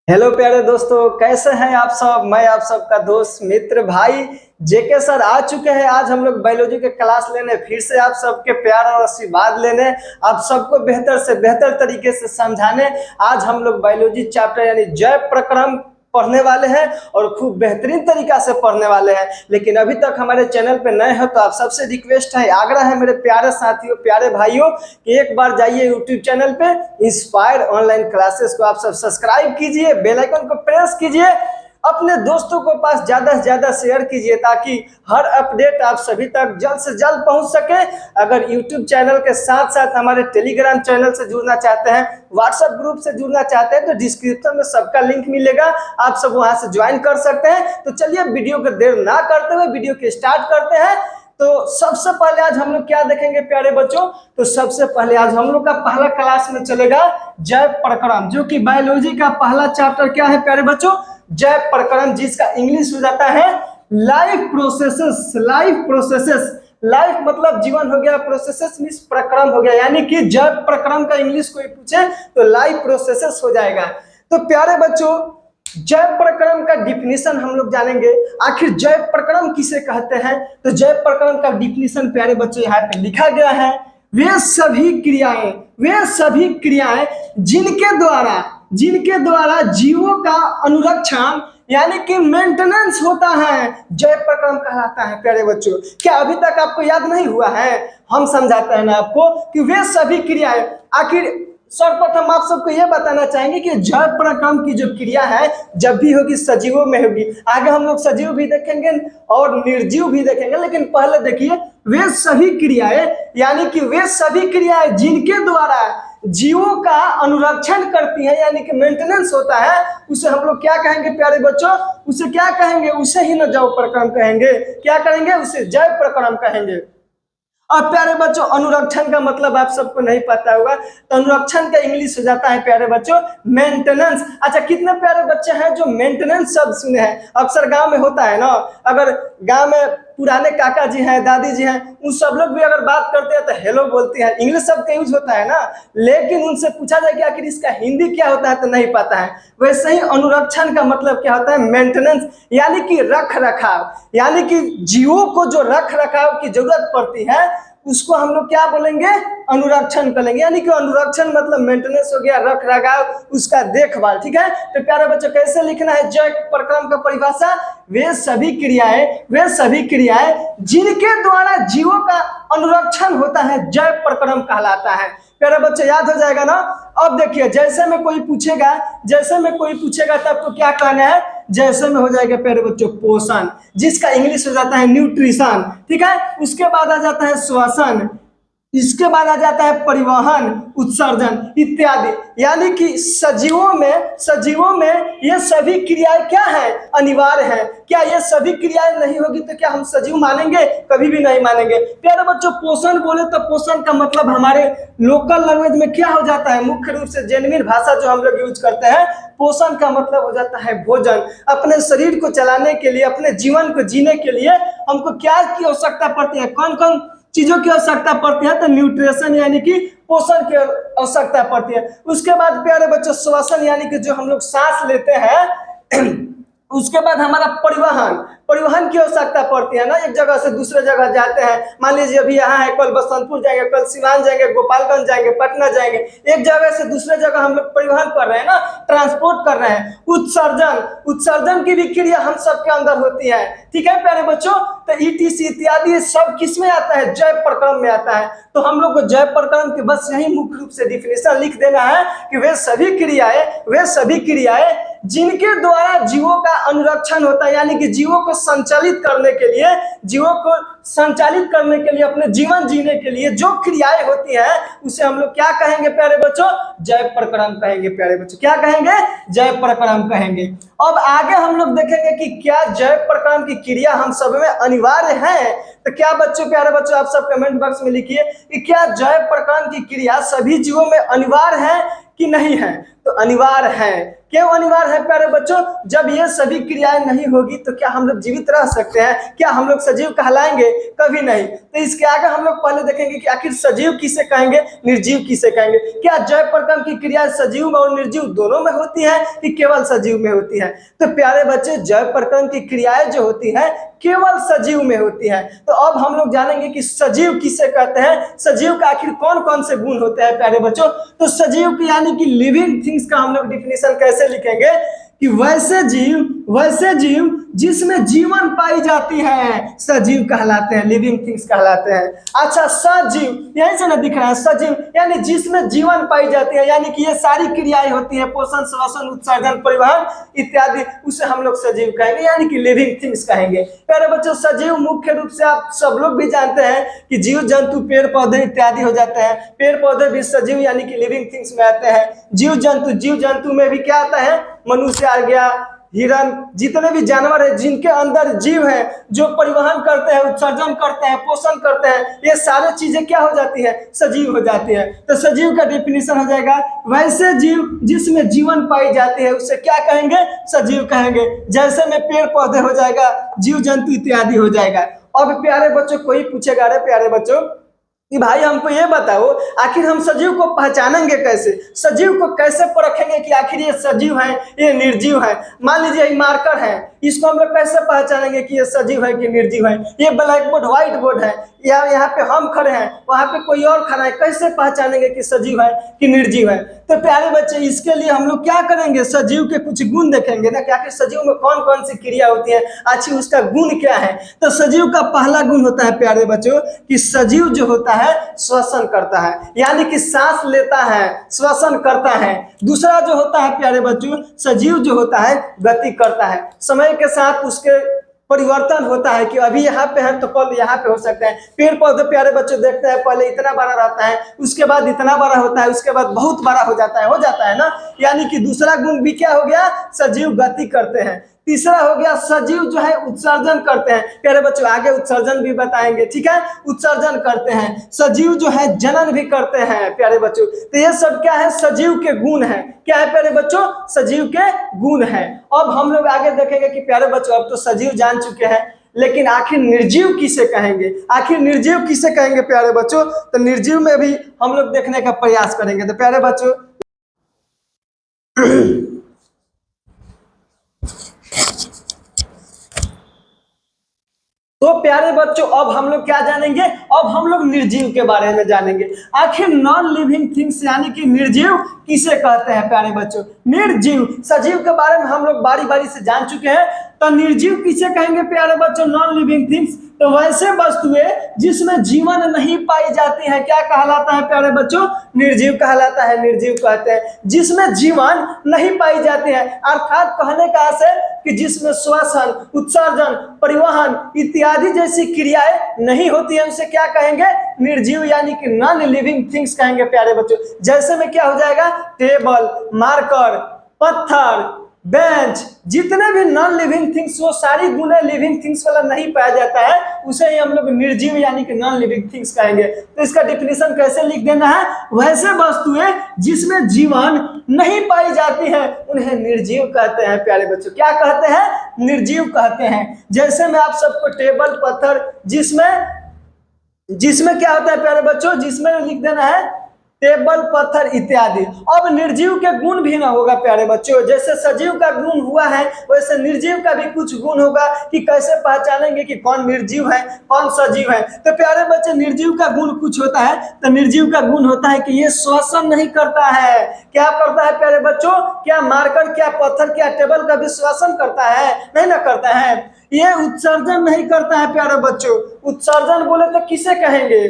Hello प्यारे दोस्तों, कैसे हैं आप सब। मैं आप सबका दोस्त मित्र भाई जेके सर आ चुके हैं। आज हम लोग बायोलॉजी के क्लास लेने फिर से आप सबके प्यार और आशीर्वाद लेने, आप सबको बेहतर से बेहतर तरीके से समझाने आज हम लोग बायोलॉजी चैप्टर यानी जैव प्रक्रम पढ़ने वाले हैं और खूब बेहतरीन तरीका से पढ़ने वाले हैं। लेकिन अभी तक हमारे चैनल पे नए हो तो आप सबसे रिक्वेस्ट है, आग्रह है मेरे प्यारे साथियों, प्यारे भाइयों कि एक बार जाइए यूट्यूब चैनल पे इंस्पायर ऑनलाइन क्लासेस को आप सब सब्सक्राइब कीजिए, बेल आइकन को प्रेस कीजिए, अपने दोस्तों को पास ज्यादा से ज्यादा शेयर कीजिए ताकि हर अपडेट आप सभी तक जल्द से जल्द पहुंच सके। अगर यूट्यूब चैनल के साथ साथ हमारे टेलीग्राम चैनल से जुड़ना चाहते हैं, व्हाट्सएप ग्रुप से जुड़ना चाहते हैं तो डिस्क्रिप्शन में सबका लिंक मिलेगा, आप सब वहां से ज्वाइन कर सकते हैं। तो चलिए वीडियो को देर ना करते हुए वीडियो को स्टार्ट करते हैं। तो सबसे पहले आज हम लोग क्या देखेंगे प्यारे बच्चों, तो सबसे पहले आज हम लोग का पहला क्लास में चलेगा जैव प्रक्रम, जो कि बायोलॉजी का पहला चैप्टर क्या है प्यारे बच्चों, जैव प्रक्रम, जिसका इंग्लिश हो जाता है life processes. Life processes, life मतलब जीवन हो गया, प्रोसेसेस मींस प्रक्रम हो गया, यानी कि जैव प्रक्रम का इंग्लिश कोई पूछे तो लाइफ प्रोसेसेस हो जाएगा। तो प्यारे बच्चों, जैव प्रक्रम का डिफिनीशन हम लोग जानेंगे। आखिर जैव प्रक्रम किसे कहते हैं, तो जैव प्रक्रम का डिफिनीशन प्यारे बच्चों यहाँ पे लिखा गया है, वे सभी क्रियाएं जिनके द्वारा जीवों का अनुरक्षण यानी कि मेंटेनेंस होता है, जैव प्रक्रम कहलाता है। प्यारे बच्चों, क्या अभी तक आपको याद नहीं हुआ है? हम समझाते हैं ना आपको कि वे सभी क्रियाएं, आखिर सर्वप्रथम आप सबको यह बताना चाहेंगे कि जैव प्रक्रम की जो क्रिया है जब भी होगी सजीवों में होगी। आगे हम लोग सजीव भी देखेंगे और निर्जीव भी देखेंगे, लेकिन पहले देखिए वे सभी क्रियाएं, यानी कि वे सभी क्रियाएं जिनके द्वारा जीवों का अनुरक्षण करती है यानी कि मेंटेनेंस होता है, उसे हम लोग क्या कहेंगे प्यारे बच्चों, उसे क्या कहेंगे, उसे ही ना जैव प्रक्रम कहेंगे। क्या कहेंगे? उसे जैव प्रक्रम कहेंगे। और प्यारे बच्चों, अनुरक्षण का मतलब आप सबको नहीं पता होगा, तो अनुरक्षण का इंग्लिश हो जाता है प्यारे बच्चों मेंटेनेंस। अच्छा, कितने प्यारे बच्चे हैं जो मेंटेनेंस शब्द सुने हैं? अक्सर गांव में होता है ना, अगर गांव में पुराने काका जी हैं, दादी जी हैं, उन सब लोग भी अगर बात करते हैं तो हेलो बोलते हैं, इंग्लिश शब्द का यूज होता है ना, लेकिन उनसे पूछा जाए कि आखिर इसका हिंदी क्या होता है तो नहीं पता है। वैसे ही अनुरक्षण का मतलब क्या होता है, मेंटेनेंस, यानी कि रख रखाव, यानी कि जीवों को जो रख रखाव की जरूरत पड़ती है उसको हम लोग क्या बोलेंगे, अनुरक्षण करेंगे। यानी कि अनुरक्षण मतलब मेंटेनेंस हो गया, रख रखाव, उसका देखभाल। ठीक है, तो प्यारे बच्चों कैसे लिखना है जैव प्रक्रम का परिभाषा, वे सभी क्रियाएं जिनके द्वारा जीवों का अनुरक्षण होता है जैव प्रक्रम कहलाता है। प्यारे बच्चे याद हो जाएगा ना। अब देखिए, जैसे में कोई पूछेगा तो आपको क्या कहना है, जैसे में हो जाएगा प्यारे बच्चों पोषण, जिसका इंग्लिश हो जाता है न्यूट्रिशन। ठीक है, उसके बाद आ जाता है श्वसन, इसके बाद आ जाता है परिवहन, उत्सर्जन इत्यादि। यानी कि सजीवों में ये सभी क्रियाएं क्या है, अनिवार्य है। क्या ये सभी क्रियाएं नहीं होगी तो क्या हम सजीव मानेंगे? कभी भी नहीं मानेंगे। प्यारे बच्चों, पोषण बोले तो पोषण का मतलब हमारे लोकल लैंग्वेज में क्या हो जाता है, मुख्य रूप से जेनविन भाषा जो हम लोग यूज करते हैं, पोषण का मतलब हो जाता है भोजन। अपने शरीर को चलाने के लिए, अपने जीवन को जीने के लिए हमको क्या की आवश्यकता पड़ती है, कौन कौन चीजों की आवश्यकता पड़ती है, तो न्यूट्रिशन यानी कि पोषण की आवश्यकता पड़ती है। उसके बाद प्यारे बच्चों श्वसन, यानी कि जो हम लोग सांस लेते हैं उसके बाद हमारा परिवहन की आवश्यकता पड़ती है ना, एक जगह से दूसरे जगह जाते हैं। मान लीजिए अभी यहाँ है, कल बसंतपुर जाएंगे, कल सिवान जाएंगे, गोपालगंज जाएंगे, पटना जाएंगे, एक जगह से दूसरे जगह हम लोग परिवहन कर रहे हैं ना, ट्रांसपोर्ट कर रहे हैं। उत्सर्जन की भी क्रिया हम सबके अंदर होती है। ठीक है प्यारे बच्चों, तो ईटीसी इत्यादि सब किस में आता है, जैव प्रक्रम में आता है। तो हम लोग को जैव प्रक्रम के बस यही मुख्य रूप से डिफिनेशन लिख देना है कि वे सभी क्रियाएं जिनके द्वारा जीवों का अनुरक्षण होता है, यानी कि जीवों को संचालित करने के लिए अपने जीवन जीने के लिए जो क्रियाएं होती हैं उसे हम लोग क्या कहेंगे प्यारे बच्चों, जैव प्रक्रम कहेंगे। प्यारे बच्चों क्या कहेंगे, जैव प्रक्रम कहेंगे। अब आगे हम लोग देखेंगे कि क्या जैव प्रक्रम की क्रिया हम सब में अनिवार्य है। तो क्या बच्चों, प्यारे बच्चों आप सब कमेंट बॉक्स में लिखिए कि क्या जैव प्रक्रम की क्रिया सभी जीवों में अनिवार्य है कि नहीं है। तो अनिवार्य है। क्यों अनिवार्य है प्यारे बच्चों? जब ये सभी क्रियाएं नहीं होगी तो क्या हम लोग जीवित रह सकते हैं? क्या हम लोग सजीव कहलाएंगे? कभी नहीं। तो इसके आगे हम लोग पहले देखेंगे कि आखिर सजीव किसे कहेंगे, निर्जीव किसे कहेंगे। क्या जय प्रक्रम की क्रिया सजीव और निर्जीव दोनों में होती है कि केवल सजीव में होती है? तो प्यारे बच्चे, जय प्रक्रम की क्रियाएं जो होती है केवल सजीव में होती है। तो अब हम लोग जानेंगे कि सजीव किसे कहते हैं, सजीव का आखिर कौन कौन से गुण होते हैं प्यारे बच्चों। तो सजीव की यानी कि लिविंग थिंग्स का हम लोग डिफिनेशन कैसे लिखेंगे कि वैसे जीव जिसमें जीवन पाई जाती है सजीव कहलाते हैं, लिविंग थिंग्स कहलाते हैं। अच्छा, सजीव यहीं से ना दिख रहा है, सजीव यानी जिसमें जीवन पाई जाती है, यानी कि ये सारी क्रियाएं होती है, पोषण, श्वसन, उत्सर्जन, परिवहन इत्यादि, उसे हम लोग सजीव कहेंगे, यानी कि लिविंग थिंग्स कहेंगे। प्यारे बच्चों, सजीव मुख्य रूप से आप सब लोग भी जानते हैं कि जीव जंतु, पेड़ पौधे इत्यादि हो जाते हैं। पेड़ पौधे भी सजीव यानी कि लिविंग थिंग्स में आते हैं। जीव जंतु में भी क्या आता है? मनुष्य आ गया, हिरण, जितने भी जानवर है जिनके अंदर जीव है, जो परिवहन करते हैं, उत्सर्जन करते हैं, पोषण करते हैं, ये सारे चीजें क्या हो जाती है? सजीव हो जाती है। तो सजीव का डेफिनेशन हो जाएगा वैसे जीव जिसमें जीवन पाई जाती है उसे क्या कहेंगे? सजीव कहेंगे। जैसे में पेड़ पौधे हो जाएगा, जीव जंतु इत्यादि हो जाएगा। अब प्यारे बच्चों, कोई पूछेगा, अरे प्यारे बच्चों कि भाई हमको ये बताओ आखिर हम सजीव को पहचानेंगे कैसे, सजीव को कैसे परखेंगे कि आखिर ये सजीव है, ये निर्जीव है। मान लीजिए ये मार्कर है, इसको हम लोग कैसे पहचानेंगे कि ये सजीव है कि निर्जीव है? ये ब्लैक बोर्ड, व्हाइट बोर्ड है, यहाँ पे हम खड़े हैं, वहां पे कोई और खड़ा है, कैसे पहचानेंगे कि सजीव है कि निर्जीव है? तो प्यारे बच्चे, इसके लिए हम लोग क्या करेंगे? सजीव के कुछ गुण देखेंगे ना, क्या सजीव में कौन कौन सी क्रिया होती है, अच्छी उसका गुण क्या है। तो सजीव का पहला गुण होता है प्यारे बच्चों कि सजीव जो होता है श्वसन करता है, यानी कि सांस लेता है, श्वसन करता है। दूसरा जो होता है प्यारे बच्चों, सजीव जो होता है गति करता है, समय के साथ उसके परिवर्तन होता है कि अभी यहाँ पे है तो कल यहाँ पे हो सकता है। पेड़ पौधे प्यारे बच्चों देखते हैं, पहले इतना बड़ा रहता है, उसके बाद इतना बड़ा होता है, उसके बाद बहुत बड़ा हो जाता है ना। यानी कि दूसरा गुण भी क्या हो गया? सजीव गति करते हैं। तीसरा हो गया सजीव जो है उत्सर्जन करते हैं। प्यारे बच्चों, आगे उत्सर्जन भी बताएंगे, ठीक है? उत्सर्जन करते हैं। सजीव जो है जनन भी करते हैं प्यारे बच्चों। तो ये सब क्या है? सजीव के गुण है। क्या है प्यारे बच्चों? सजीव के गुण है। अब हम लोग आगे देखेंगे कि प्यारे बच्चों, अब तो सजीव जान चुके हैं, लेकिन आखिर निर्जीव किसे कहेंगे? आखिर निर्जीव किसे कहेंगे प्यारे बच्चों? तो निर्जीव में भी हम लोग देखने का प्रयास करेंगे। तो प्यारे बच्चों तो प्यारे बच्चों, अब हम लोग क्या जानेंगे? अब हम लोग निर्जीव के बारे में जानेंगे। आखिर नॉन लिविंग थिंग्स यानी कि निर्जीव किसे कहते हैं प्यारे बच्चों? निर्जीव, सजीव के बारे में हम लोग बारी बारी से जान चुके हैं, तो निर्जीव किसे कहेंगे प्यारे बच्चों? Non living things. तो वैसे वस्तुएं जिसमें जीवन नहीं पाई जाती है क्या कहलाता है प्यारे बच्चों? निर्जीव कहलाता है, निर्जीव कहते हैं। जिसमें जीवन नहीं पाई जाती है, अर्थात कहने का आशय कि जिसमें श्वसन, उत्सर्जन, परिवहन इत्यादि जैसी क्रियाएं नहीं होती है, उसे क्या कहेंगे? निर्जीव यानी कि नॉन लिविंग थिंग्स कहेंगे प्यारे बच्चों। जैसे में क्या हो जाएगा? टेबल, मार्कर, पत्थर, बेंच, जितने भी नॉन लिविंग थिंग्स, वो सारी गुण लिविंग थिंग्स वाला नहीं पाया जाता है, उसे ही हम लोग निर्जीव यानी कि नॉन लिविंग थिंग्स कहेंगे। तो इसका डिफिनेशन कैसे लिख देना है? वैसे वस्तुएं जिसमें जीवन नहीं पाई जाती है उन्हें निर्जीव कहते हैं प्यारे बच्चों। क्या कहते हैं? निर्जीव कहते हैं। जैसे मैं आप सबको टेबल, पत्थर, जिसमें क्या होता है प्यारे बच्चों? जिसमें लिख देना है टेबल, पत्थर इत्यादि। अब निर्जीव के गुण भी ना होगा प्यारे बच्चों। जैसे सजीव का गुण हुआ है, वैसे निर्जीव का भी कुछ गुण होगा कि कैसे पहचानेंगे कि कौन निर्जीव है, कौन सजीव है। तो प्यारे बच्चे, निर्जीव का गुण कुछ होता है। तो निर्जीव का गुण होता है कि ये श्वसन नहीं करता है। क्या करता है प्यारे बच्चों? क्या मार्कर, क्या पत्थर, क्या टेबल का भी श्वसन करता है? नहीं ना करता है। ये उत्सर्जन नहीं करता है प्यारे बच्चों। उत्सर्जन बोले तो किसे कहेंगे?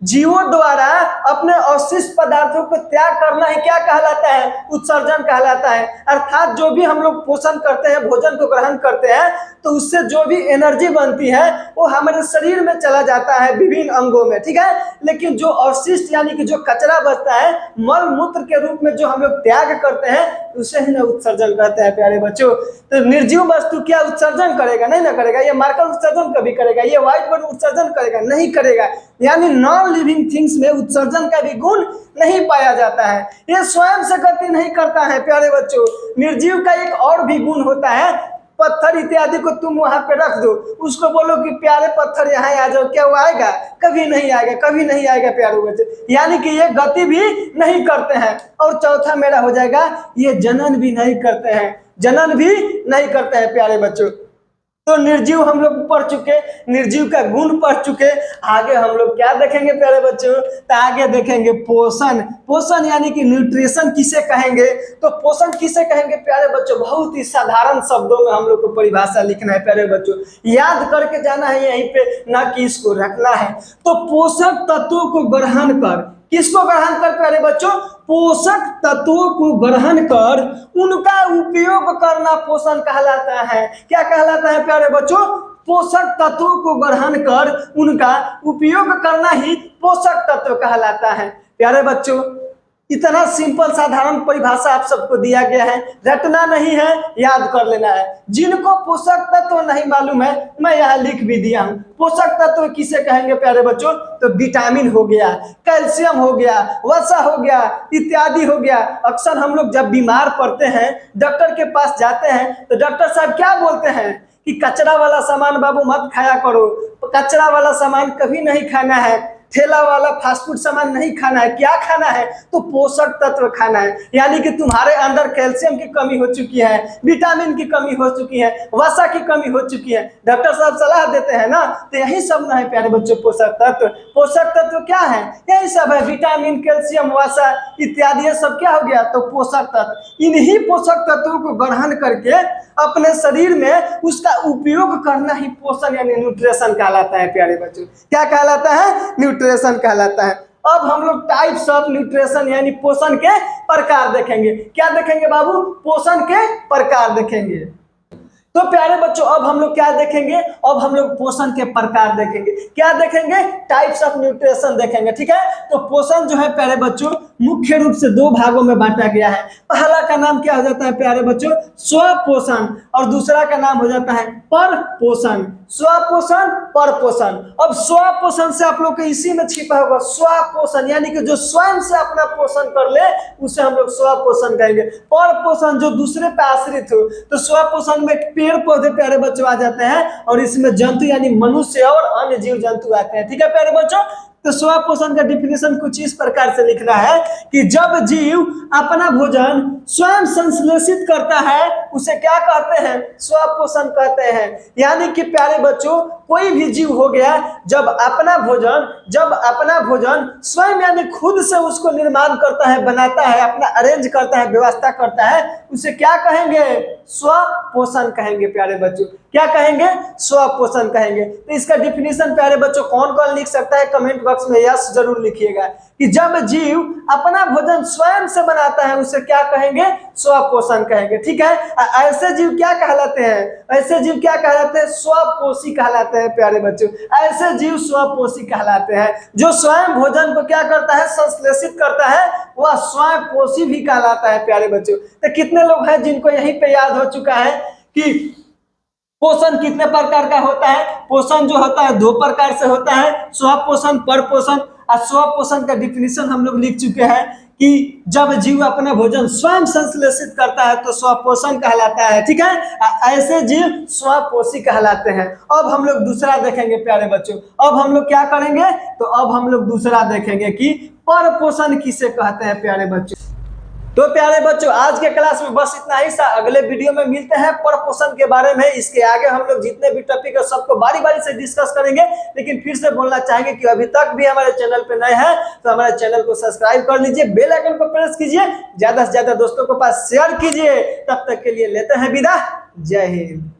जीवों द्वारा अपने अवशिष्ट पदार्थों को त्याग करना ही क्या कहलाता है? उत्सर्जन कहलाता है। अर्थात जो भी हम लोग पोषण करते हैं, भोजन को ग्रहण करते हैं, तो उससे जो भी एनर्जी बनती है वो हमारे शरीर में चला जाता है विभिन्न अंगों में, ठीक है? लेकिन जो अवशिष्ट यानी कि जो कचरा बचता है, मल मूत्र के रूप में जो हम लोग त्याग करते हैं, उसे ही ना उत्सर्जन कहते हैं प्यारे बच्चों। तो निर्जीव वस्तु क्या उत्सर्जन करेगा? नहीं ना करेगा। ये मार्कर उत्सर्जन कभी करेगा? ये व्हाइट बोर्ड उत्सर्जन करेगा? नहीं करेगा। यानी नॉन नॉन लिविंग थिंग्स में उत्सर्जन का भी गुण नहीं पाया जाता है। ये स्वयं से गति नहीं करता है प्यारे बच्चों। निर्जीव का एक और भी गुण होता है, पत्थर इत्यादि को तुम वहां पे रख दो, उसको बोलो कि प्यारे पत्थर यहाँ आ जाओ, क्या वो आएगा? कभी नहीं आएगा, कभी नहीं आएगा प्यारे बच्चे। यानी कि ये गति भी नहीं करते हैं। और चौथा मेरा हो जाएगा, ये जनन भी नहीं करते हैं, जनन भी नहीं करते हैं प्यारे बच्चों। तो निर्जीव हम लोग पढ़ चुके, निर्जीव का गुण पढ़ चुके। आगे हम लोग क्या देखेंगे प्यारे बच्चों? तो आगे देखेंगे पोषण। पोषण यानी कि न्यूट्रिशन किसे कहेंगे? तो पोषण किसे कहेंगे प्यारे बच्चों? बहुत ही साधारण शब्दों में हम लोग को परिभाषा लिखना है प्यारे बच्चों, याद करके जाना है यहीं पे, ना कि इसको रखना है। तो पोषक तत्वों को ग्रहण कर, किसको ग्रहण कर प्यारे बच्चों? पोषक तत्वों को ग्रहण कर उनका उपयोग करना पोषण कहलाता है। क्या कहलाता है प्यारे बच्चों? पोषक तत्वों को ग्रहण कर उनका उपयोग करना ही पोषक तत्व कहलाता है। प्यारे बच्चों, इतना सिंपल साधारण परिभाषा आप सबको दिया गया है, रटना नहीं है, याद कर लेना है। जिनको पोषक तत्व नहीं मालूम है, मैं यहाँ लिख भी दिया हूँ। पोषक तत्व किसे कहेंगे प्यारे बच्चों? तो विटामिन हो गया, कैल्शियम हो गया, वसा हो गया, इत्यादि हो गया। अक्सर हम लोग जब बीमार पड़ते हैं, डॉक्टर के पास जाते हैं, तो डॉक्टर साहब क्या बोलते हैं कि कचरा वाला सामान बाबू मत खाया करो, कचरा वाला सामान कभी नहीं खाना है, ठेला वाला फास्ट फूड सामान नहीं खाना है। क्या खाना है? तो पोषक तत्व खाना है। यानी कि तुम्हारे अंदर कैल्शियम की कमी हो चुकी है, विटामिन की कमी हो चुकी है, वसा की कमी हो चुकी है, डॉक्टर साहब सलाह देते हैं ना। तो यही सब ना है प्यारे बच्चों पोषक तत्व। पोषक तत्व क्या है? यही सब है, विटामिन, कैल्शियम, वसा इत्यादि, ये सब क्या हो गया? तो पोषक तत्व। इन्हीं पोषक तत्वों को ग्रहण करके अपने शरीर में उसका उपयोग करना ही पोषण यानी न्यूट्रिशन कहलाता है प्यारे बच्चों। क्या कहलाता है? न्यूट्रिशन कहलाता है। अब हम लोग टाइप्स ऑफ न्यूट्रिशन यानी पोषण के प्रकार देखेंगे। क्या देखेंगे बाबू? पोषण के प्रकार देखेंगे। तो प्यारे बच्चों, अब हम लोग क्या देखेंगे? अब हम लोग पोषण के प्रकार देखेंगे। क्या देखेंगे? टाइप्स ऑफ न्यूट्रिशन देखेंगे। ठीक है, तो पोषण जो है प्यारे बच्चों मुख्य रूप से दो भागों में बांटा गया है। पहला का नाम क्या हो जाता है प्यारे बच्चों? स्वपोषण, और दूसरा का नाम हो जाता है पर पोषण। स्वपोषण, पर पोषण। अब स्वपोषण से आप लोग को इसी में छिपा होगा स्वपोषण, यानी कि जो स्वयं से अपना पोषण कर ले उसे हम लोग स्वपोषण कहेंगे। पर पोषण जो दूसरे पे आश्रित हो, तो स्वपोषण में पेड़ पौधे प्यारे बच्चों आ जाते हैं, और इसमें जंतु यानी मनुष्य और अन्य जीव जंतु आते हैं। ठीक है प्यारे बच्चों, तो स्वपोषण का डिफिनेशन कुछ इस प्रकार से लिखना है कि जब जीव अपना भोजन स्वयं संश्लेषित करता है उसे क्या कहते हैं? स्वपोषण कहते हैं। यानी कि प्यारे बच्चों कोई भी जीव हो गया, जब अपना भोजन स्वयं यानी खुद से उसको निर्माण करता है, बनाता है, अपना अरेंज करता है, व्यवस्था करता है, उसे क्या कहेंगे? स्वपोषण कहेंगे प्यारे बच्चों। क्या कहेंगे? स्वपोषण कहेंगे। तो इसका डिफिनेशन प्यारे बच्चों कौन कौन लिख सकता है? कमेंट बॉक्स में यस जरूर लिखिएगा कि जब जीव अपना भोजन स्वयं से बनाता है उसे क्या कहेंगे? स्वपोषण कहेंगे। ठीक है, ऐसे जीव क्या कहलाते हैं? ऐसे जीव क्या कहलाते हैं? स्वपोषी कहलाते हैं प्यारे बच्चों। ऐसे जीव स्वपोषी कहलाते हैं। जो स्वयं भोजन को क्या करता है? संश्लेषित करता है, वह स्वपोषी भी कहलाता है प्यारे बच्चों। तो कितने लोग हैं जिनको यहीं पे याद हो चुका है कि पोषण कितने प्रकार का होता है? पोषण जो होता है दो प्रकार से होता है, स्वपोषण, पर पोषण। और स्वपोषण का डिफिनेशन हम लोग लिख चुके हैं कि जब जीव अपना भोजन स्वयं संश्लेषित करता है तो स्वपोषण कहलाता है। ठीक है, ऐसे जीव स्वपोषी कहलाते हैं। अब हम लोग दूसरा देखेंगे प्यारे बच्चों। अब हम लोग क्या करेंगे? तो अब हम लोग दूसरा देखेंगे कि पर पोषण किसे कहते हैं प्यारे बच्चों। तो प्यारे बच्चों आज के क्लास में बस इतना ही सा। अगले वीडियो में मिलते हैं पर पोषण के बारे में। इसके आगे हम लोग जितने भी टॉपिक है सबको बारी बारी से डिस्कस करेंगे। लेकिन फिर से बोलना चाहेंगे कि अभी तक भी हमारे चैनल पे नए हैं तो हमारे चैनल को सब्सक्राइब कर लीजिए, बेल आइकन को प्रेस कीजिए, ज्यादा से ज्यादा दोस्तों के पास शेयर कीजिए। तब तक के लिए लेते हैं विदा। जय हिंद।